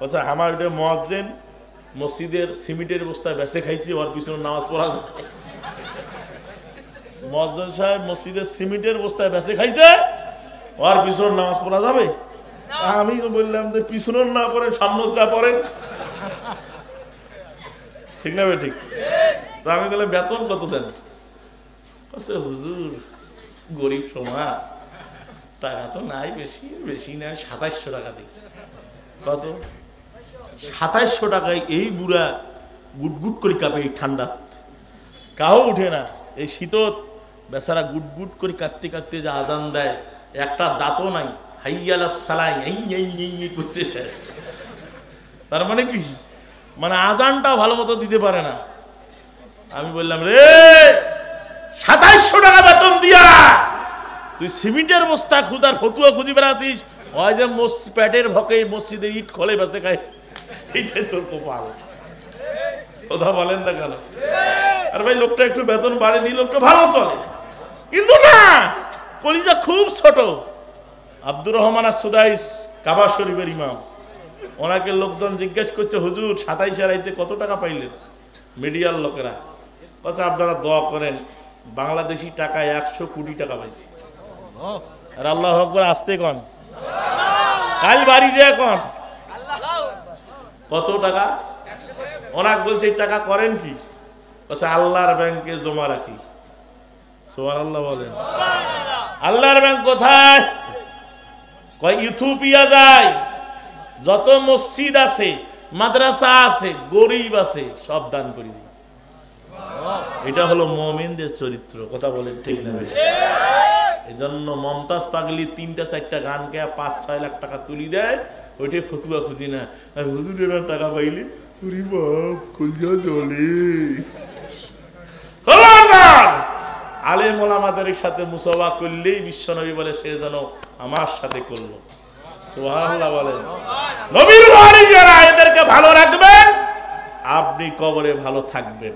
আচ্ছা আমার ওটা মুয়াজ্জিন মসজিদের সিমেন্টের বস্তায় বেঁচে খাইছি, ওর পিছনে নামাজ পড়া যায়? মুয়াজ্জিন সাহেব মসজিদের সিমেন্টের বস্তায় বেঁচে খাইছে, ওর পিছনে নামাজ পড়া যাবে? আমি বললাম যে পিছনের না পড়েন, সামনে যা পড়েন, ঠিক না? ঠিক। তো আমি বললাম বেতন কত দেন? হুজুর গরিব সমাজ, টাকা তো নাই, বেশি বেশি না, 2700 টাকা দিই। কত? 2700 টাকায় এই বুড়া গুটগুট করে কাঁপে, এই ঠান্ডা কাউ উঠে না, এই শীতত বেচারা গুটগুট করে কাঁদতে কাঁদতে যে আজান দেয়, একটা দাঁতও নাই, হাইয়ালা সালাই এই করতে চায়। তার মানে কি, মানে আজানটা ভালো মতো দিতে পারে না। আমি বললাম রে 2700 টাকা বেতন দিয়া তুই সিমেন্টের বস্তা খুদার ফতুয়া খুঁজি বেড়াছিস, ওই যে প্যাটের ভকে মসজিদের ইট খোলে বেঁচে খায়, এইটাই তোর কপাল। কথা বলেন না কেন? আর ভাই লোকটা একটু বেতন বাড়েনি, লোকটা ভালো চলে, কিন্তু না, কলিজা খুব ছোট। আব্দুর রহমান আর-সুদাইস কাবা শরীফের ইমাম, ওনাকে লোকজন জিজ্ঞেস করছে হুজুর 27 রাইতে কত টাকা পাইলেন? মিডিয়ার লোকেরা বলছে আপনারা দোয়া করেন, বাংলাদেশি টাকায় 100 কোটি টাকা পাইছি। আর আল্লাহু আকবার আসতে কন, কাল বাড়ি যায় কন কত টাকা? ওনাকে বলছে এই টাকা করেন কি? বলছে আল্লাহর ব্যাংকে জমা রাখি। সুবহানাল্লাহ বলেন। আল্লাহর ব্যাংক কোথায়? কয় ইথিওপিয়া যায়, যত মসজিদ আছে, মাদ্রাসা আছে, গরিব আছে, সব দান করে দিই। এটা হলো মুমিনদের চরিত্র। কথা বলেন ঠিক না? এই জন্য মমতাজ পাগলি 3-4টা গান গেয়ে 5-6 লাখ টাকা তুলি দেয়, ওইটাই ফতুয়া খুঁজি না। আর হুজুরের টাকা পাইলে ওরে বাপ কলিজা জ্বলে। আলেম ওলামাদের সাথে মুসাওয়া করলেই বিশ্বনবী বলে সে যেন আমার সাথে করলো। সুবহানাল্লাহ বলেন। নবীর ওয়ারি যারা, এদেরকে ভালো রাখবেন, আপনি কবরে ভালো থাকবেন।